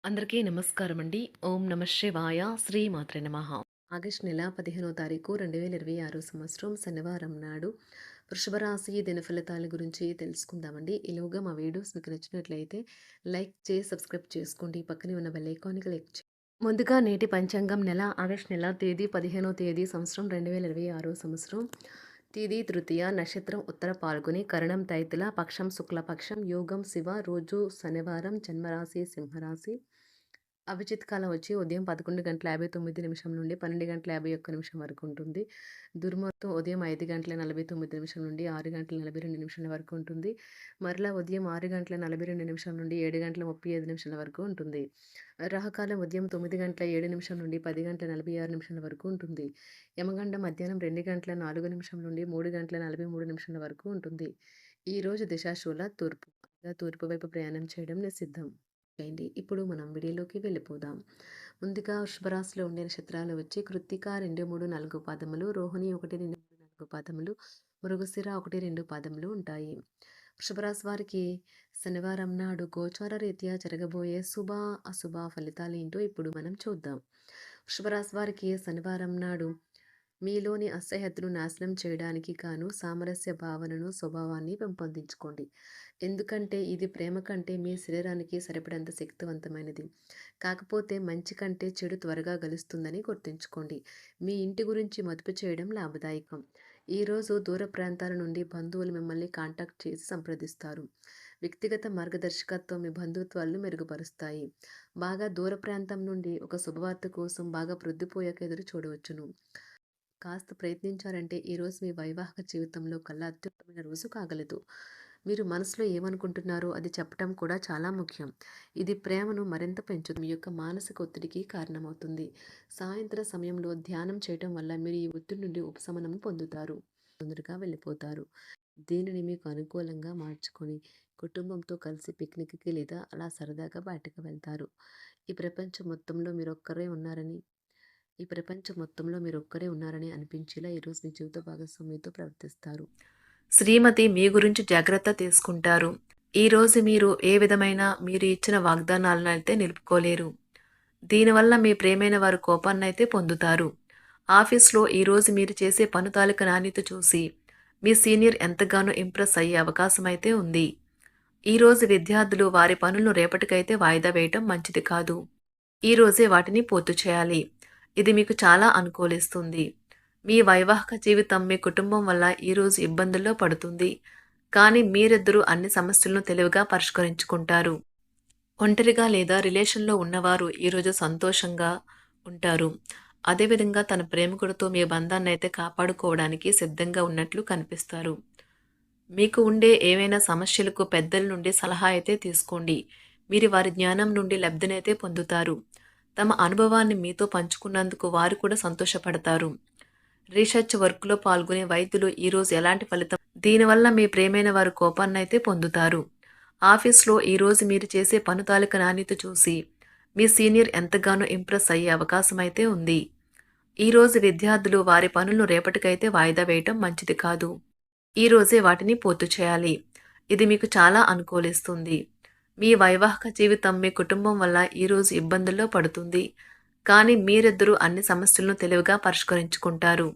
అందరికీ నమస్కారం అండి. ఓం నమ శివాయ. శ్రీమాత్రే నమః. ఆగస్టు నెల 15వ తారీఖు 2026 సంవత్సరం శనివారం నాడు వృషభ రాశి దినఫలితాల గురించి తెలుసుకుందామండి. ఈలోగా మా వీడియోస్ మీకు నచ్చినట్లయితే లైక్ చేసి సబ్స్క్రైబ్ చేసుకోండి. పక్కనే ఉన్న బెల్ ఐకాన్‌ని క్లిక్ చేయండి. ముందుగా నేటి పంచాంగం ఆగస్టు నెల తేదీ 15వ తేదీ సంవత్సరం 2026 సంవత్సరం. తిథి తృతీయ, నక్షత్రం ఉత్తర పాల్గొని, కరణం తైతుల, పక్షం శుక్లపక్షం, యోగం శివ, రోజు శనివారం, జన్మరాశి సింహరాశి. అభిజిత్ కాలం వచ్చి ఉదయం 11:59 నుండి 12:51 వరకు ఉంటుంది. దుర్ముహూర్తం ఉదయం 5:49 నుండి 6:42 వరకు ఉంటుంది. మరలా ఉదయం 6:42 నుండి 7:35 వరకు ఉంటుంది. రాహుకాలం ఉదయం 9:07 నుండి 10:46 వరకు ఉంటుంది. యమగండం మధ్యాహ్నం 2:04 నుండి 3:43 వరకు ఉంటుంది. ఈరోజు దిశాశూల తూర్పు. తూర్పు వైపు ప్రయాణం చేయడం నిషిద్ధం. చేయండి. ఇప్పుడు మనం వీడియోలోకి వెళ్ళిపోదాం. ముందుగా వృషభరాశిలో ఉండే నక్షత్రాలు వచ్చి కృత్తిక 2, 3, 4 పాదములు, రోహిణి 1, 2, 3, 4 పాదములు, మృగశిర 1, 2 పాదములు ఉంటాయి. వృషభరాశి వారికి శనివారం నాడు గోచార రీత్యా జరగబోయే శుభ అశుభ ఫలితాలు ఏంటో ఇప్పుడు మనం చూద్దాం. వృషభరాశి వారికి శనివారం నాడు మీలోని అసహ్యతను నాశనం చేయడానికి గాను సామరస్య భావనను, స్వభావాన్ని పెంపొందించుకోండి. ఎందుకంటే ఇది ప్రేమ కంటే మీ శరీరానికి సరిపడంత శక్తివంతమైనది. కాకపోతే మంచి కంటే చెడు త్వరగా గలుస్తుందని గుర్తుంచుకోండి. మీ ఇంటి గురించి మదుపు చేయడం లాభదాయకం. ఈరోజు దూర ప్రాంతాల నుండి బంధువులు మిమ్మల్ని కాంటాక్ట్ చేసి సంప్రదిస్తారు. వ్యక్తిగత మార్గదర్శకత్వం మీ బంధుత్వాలను మెరుగుపరుస్తాయి. బాగా దూర ప్రాంతం నుండి ఒక శుభవార్త కోసం బాగా ప్రొద్దుపోయాక ఎదురు చూడవచ్చును. కాస్త ప్రయత్నించారంటే ఈరోజు మీ వైవాహిక జీవితంలో కల్లా అత్యుత్తమైన రోజు కాగలదు. మీరు మనసులో ఏమనుకుంటున్నారో అది చెప్పటం కూడా చాలా ముఖ్యం. ఇది ప్రేమను మరింత పెంచుతుంది. మీ యొక్క మానసిక ఒత్తిడికి కారణమవుతుంది. సాయంత్రం సమయంలో ధ్యానం చేయటం వల్ల మీరు ఈ ఒత్తిడి నుండి ఉపశమనం పొందుతారు. తొందరగా వెళ్ళిపోతారు. దీనిని మీకు అనుకూలంగా మార్చుకొని కుటుంబంతో కలిసి పిక్నిక్కి లేదా అలా సరదాగా బయటకు వెళ్తారు. ఈ ప్రపంచం మొత్తంలో మీరొక్కరే ఉన్నారని అనిపించేలా ఈరోజు మీ జీవిత భాగస్వామితో ప్రవర్తిస్తారు. శ్రీమతి మీ గురించి జాగ్రత్త తీసుకుంటారు. ఈరోజు మీరు ఇచ్చిన వాగ్దానాలను అయితే నిలుపుకోలేరు. దీనివల్ల మీ ప్రేమైన వారు కోపాన్నైతే పొందుతారు. ఆఫీస్లో ఈరోజు మీరు చేసే పను తాలూకా నాణ్యత చూసి మీ సీనియర్ ఎంతగానో ఇంప్రెస్ అయ్యే అవకాశం అయితే ఉంది. ఈరోజు విద్యార్థులు వారి పనులను రేపటికైతే వాయిదా వేయటం మంచిది కాదు. ఈరోజే వాటిని పూర్తి చేయాలి. ఇది మీకు చాలా అనుకూలిస్తుంది. మీ వైవాహిక జీవితం మీ కుటుంబం వల్ల ఈరోజు ఇబ్బందుల్లో పడుతుంది. కానీ మీరిద్దరూ అన్ని సమస్యలను తెలివిగా పరిష్కరించుకుంటారు. ఒంటరిగా లేదా రిలేషన్లో ఉన్నవారు ఈరోజు సంతోషంగా ఉంటారు. అదేవిధంగా తన ప్రేమికుడితో మీ బంధాన్ని అయితే కాపాడుకోవడానికి సిద్ధంగా ఉన్నట్లు కనిపిస్తారు. మీకు ఉండే ఏవైనా సమస్యలకు పెద్దల నుండి సలహా అయితే తీసుకోండి. మీరు వారి జ్ఞానం నుండి లబ్ధినైతే పొందుతారు. తమ అనుభవాన్ని మీతో పంచుకున్నందుకు వారు కూడా సంతోషపడతారు. రీసెర్చ్ వర్క్లో పాల్గొనే వైద్యులు ఈరోజు ఎలాంటి ఫలితం దీనివల్ల మీ ప్రేమైన వారు కోపాన్నైతే పొందుతారు. ఆఫీస్లో ఈరోజు మీరు చేసే పను తాలూకా నాణ్యత చూసి మీ సీనియర్ ఎంతగానో ఇంప్రెస్ అయ్యే అవకాశం అయితే ఉంది. ఈరోజు విద్యార్థులు వారి పనులను రేపటికైతే వాయిదా వేయటం మంచిది కాదు. ఈరోజే వాటిని పూర్తి చేయాలి. ఇది మీకు చాలా అనుకూలిస్తుంది. మీ వైవాహిక జీవితం మీ కుటుంబం వల్ల ఈరోజు ఇబ్బందుల్లో పడుతుంది. కానీ మీరిద్దరూ అన్ని సమస్యలను తెలివిగా పరిష్కరించుకుంటారు.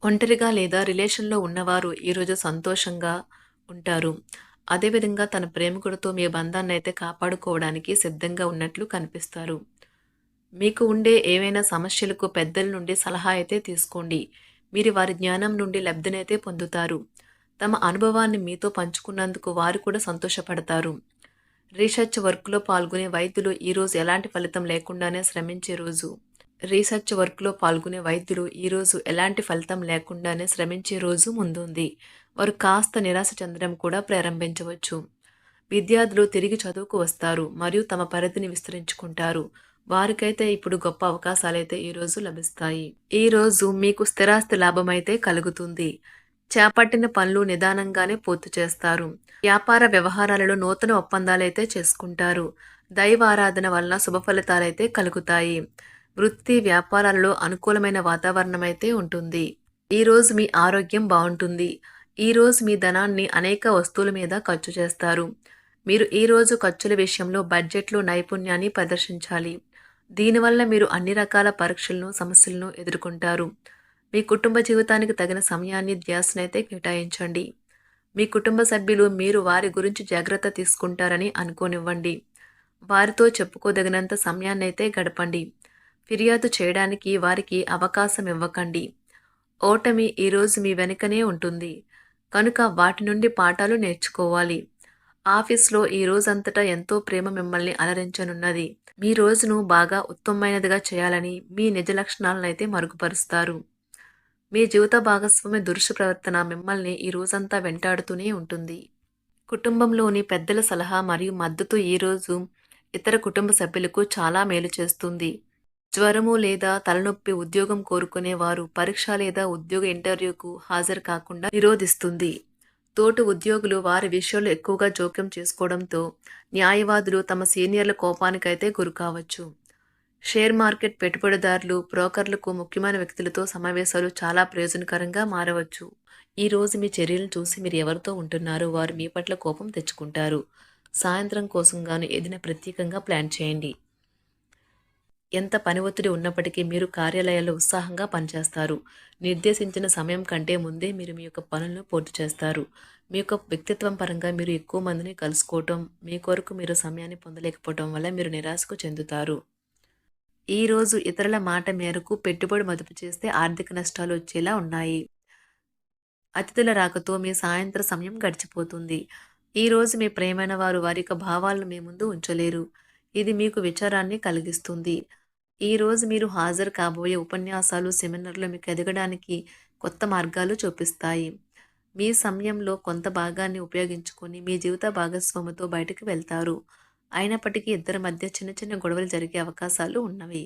ఒంటరిగా లేదా రిలేషన్లో ఉన్నవారు ఈరోజు సంతోషంగా ఉంటారు. అదేవిధంగా తన ప్రేమికుడితో మీ బంధాన్ని అయితే కాపాడుకోవడానికి సిద్ధంగా ఉన్నట్లు కనిపిస్తారు. మీకు ఉండే ఏవైనా సమస్యలకు పెద్దల నుండి సలహా అయితే తీసుకోండి. మీరు వారి జ్ఞానం నుండి లబ్ధినైతే పొందుతారు. తమ అనుభవాన్ని మీతో పంచుకున్నందుకు వారు కూడా సంతోషపడతారు. రీసెర్చ్ వర్క్లో పాల్గొనే వైద్యులు ఈరోజు ఎలాంటి ఫలితం లేకుండానే శ్రమించే రోజు ముందుంది. వారు కాస్త నిరాశ చెందడం కూడా ప్రారంభించవచ్చు. విద్యార్థులు తిరిగి చదువుకు వస్తారు మరియు తమ పరిధిని విస్తరించుకుంటారు. వారికైతే ఇప్పుడు గొప్ప అవకాశాలైతే ఈరోజు లభిస్తాయి. ఈరోజు మీకు స్థిరాస్తి లాభమైతే కలుగుతుంది. చేపట్టిన పనులు నిదానంగానే పూర్తి చేస్తారు. వ్యాపార వ్యవహారాలలో నూతన ఒప్పందాలైతే చేసుకుంటారు. దైవ ఆరాధన వలన శుభ ఫలితాలైతే కలుగుతాయి. వృత్తి వ్యాపారాలలో అనుకూలమైన వాతావరణం అయితే ఉంటుంది. ఈరోజు మీ ఆరోగ్యం బాగుంటుంది. ఈరోజు మీ ధనాన్ని అనేక వస్తువుల మీద ఖర్చు చేస్తారు. మీరు ఈరోజు ఖర్చుల విషయంలో బడ్జెట్లో నైపుణ్యాన్ని ప్రదర్శించాలి. దీనివల్ల మీరు అన్ని రకాల పరీక్షలను, సమస్యలను ఎదుర్కొంటారు. మీ కుటుంబ జీవితానికి తగిన సమయాన్ని, ధ్యాసనైతే కేటాయించండి. మీ కుటుంబ సభ్యులు మీరు వారి గురించి జాగ్రత్త తీసుకుంటారని అనుకోనివ్వండి. వారితో చెప్పుకోదగినంత సమయాన్నైతే గడపండి. ఫిర్యాదు చేయడానికి వారికి అవకాశం ఇవ్వకండి. ఓటమి ఈరోజు మీ వెనుకనే ఉంటుంది. కనుక వాటి నుండి పాఠాలు నేర్చుకోవాలి. ఆఫీస్‌లో ఈ రోజంతటా ఎంతో ప్రేమ మిమ్మల్ని అలరించనున్నది. మీ రోజును బాగా ఉత్తమమైనదిగా చేయాలని మీ నిజ లక్షణాలనైతే మరుగుపరుస్తారు. మీ జీవిత భాగస్వామి దురుసు ప్రవర్తన మిమ్మల్ని ఈ రోజంతా వెంటాడుతూనే ఉంటుంది. కుటుంబంలోని పెద్దల సలహా మరియు మద్దతు ఈరోజు ఇతర కుటుంబ సభ్యులకు చాలా మేలు చేస్తుంది. జ్వరము లేదా తలనొప్పి ఉద్యోగం కోరుకునేవారు పరీక్ష లేదా ఉద్యోగ ఇంటర్వ్యూకు హాజరు కాకుండా నిరోధిస్తుంది. తోటి ఉద్యోగులు వారి విషయాల్లో ఎక్కువగా జోక్యం చేసుకోవడంతో న్యాయవాదులు తమ సీనియర్ల కోపానికైతే గురికావచ్చు. షేర్ మార్కెట్ పెట్టుబడిదారులు, బ్రోకర్లకు ముఖ్యమైన వ్యక్తులతో సమావేశాలు చాలా ప్రయోజనకరంగా మారవచ్చు. ఈ రోజు మీ చర్యలను చూసి మీరు ఎవరితో ఉంటున్నారో వారు మీ పట్ల కోపం తెచ్చుకుంటారు. సాయంత్రం కోసం గాను ఏదైనా ప్రత్యేకంగా ప్లాన్ చేయండి. ఎంత పని ఒత్తిడి ఉన్నప్పటికీ మీరు కార్యాలయాల్లో ఉత్సాహంగా పనిచేస్తారు. నిర్దేశించిన సమయం కంటే ముందే మీరు మీ యొక్క పనులను పూర్తి చేస్తారు. మీ యొక్క వ్యక్తిత్వం పరంగా మీరు ఎక్కువ మందిని కలుసుకోవటం, మీ కొరకు మీరు సమయాన్ని పొందలేకపోవటం వల్ల మీరు నిరాశకు చెందుతారు. ఈరోజు ఇతరుల మాట మేరకు పెట్టుబడి మదుపు చేస్తే ఆర్థిక నష్టాలు వచ్చేలా ఉన్నాయి. అతిథుల రాకతో మీ సాయంత్ర సమయం గడిచిపోతుంది. ఈరోజు మీ ప్రియమైన వారు వారి యొక్క భావాలను మీ ముందు ఉంచలేరు. ఇది మీకు విచారాన్ని కలిగిస్తుంది. ఈరోజు మీరు హాజరు కాబోయే ఉపన్యాసాలు, సెమినార్లు మీకు ఎదగడానికి కొత్త మార్గాలు చూపిస్తాయి. మీ సమయంలో కొంత భాగాన్ని ఉపయోగించుకొని మీ జీవిత భాగస్వామితో బయటకు వెళ్తారు. అయినప్పటికీ ఇద్దరి మధ్య చిన్న చిన్న గొడవలు జరిగే అవకాశాలు ఉన్నవి.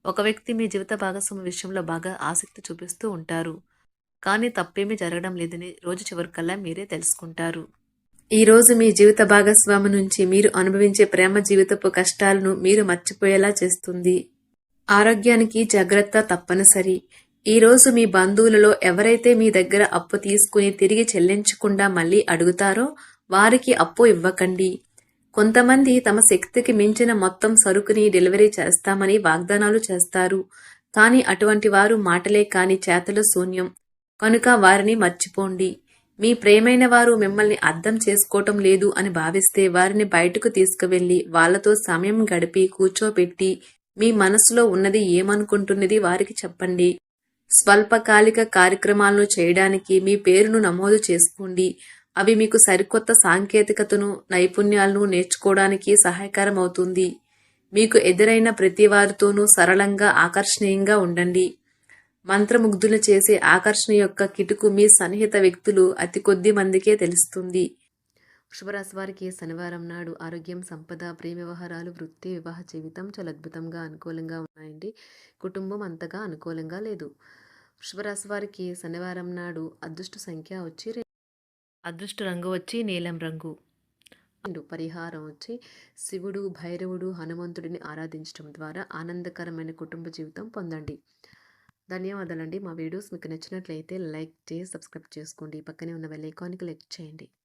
ఒక వ్యక్తి మీ జీవిత భాగస్వామి విషయంలో బాగా ఆసక్తి చూపిస్తూ ఉంటారు. కానీ తప్పేమీ జరగడం లేదని రోజు చివరికల్లా మీరే తెలుసుకుంటారు. ఈరోజు మీ జీవిత భాగస్వామి నుంచి మీరు అనుభవించే ప్రేమ జీవితపు కష్టాలను మీరు మర్చిపోయేలా చేస్తుంది. ఆరోగ్యానికి జాగ్రత్త తప్పనిసరి. ఈరోజు మీ బంధువులలో ఎవరైతే మీ దగ్గర అప్పు తీసుకుని తిరిగి చెల్లించకుండా మళ్ళీ అడుగుతారో వారికి అప్పు ఇవ్వకండి. కొంతమంది తమ శక్తికి మించిన మొత్తం సరుకుని డెలివరీ చేస్తామని వాగ్దానాలు చేస్తారు. కానీ అటువంటి వారు మాటలే కాని చేతలు శూన్యం. కనుక వారిని మర్చిపోండి. మీ ప్రియమైన వారు మిమ్మల్ని అర్థం చేసుకోవటం లేదు అని భావిస్తే వారిని బయటకు తీసుకువెళ్ళి వాళ్లతో సమయం గడిపి కూర్చోబెట్టి మీ మనసులో ఉన్నది ఏమనుకుంటున్నది వారికి చెప్పండి. స్వల్పకాలిక కార్యక్రమాలను చేయడానికి మీ పేరును నమోదు చేసుకోండి. అవి మీకు సరికొత్త సాంకేతికతను, నైపుణ్యాలను నేర్చుకోవడానికి సహాయకరం అవుతుంది. మీకు ఎదురైన ప్రతి వారితోనూ సరళంగా, ఆకర్షణీయంగా ఉండండి. మంత్రముగ్ధులు చేసే ఆకర్షణ యొక్క కిటుకు మీ సన్నిహిత వ్యక్తులు అతి కొద్ది మందికే తెలుస్తుంది. వృషభరాశి వారికి శనివారం నాడు ఆరోగ్యం, సంపద, ప్రేమ వ్యవహారాలు, వృత్తి, వివాహ జీవితం చాలా అద్భుతంగా అనుకూలంగా ఉన్నాయండి. కుటుంబం అంతగా అనుకూలంగా లేదు. వృషభరాశి వారికి శనివారం నాడు అదృష్ట సంఖ్య వచ్చి అదృష్ట రంగు వచ్చి నీలం రంగు. పరిహారం వచ్చి శివుడు, భైరవుడు, హనుమంతుడిని ఆరాధించడం ద్వారా ఆనందకరమైన కుటుంబ జీవితం పొందండి. ధన్యవాదాలండి. మా వీడియోస్ మీకు నచ్చినట్లయితే లైక్ చేసి సబ్స్క్రైబ్ చేసుకోండి. పక్కనే ఉన్న బెల్ ఐకాన్‌ని క్లిక్ చేయండి.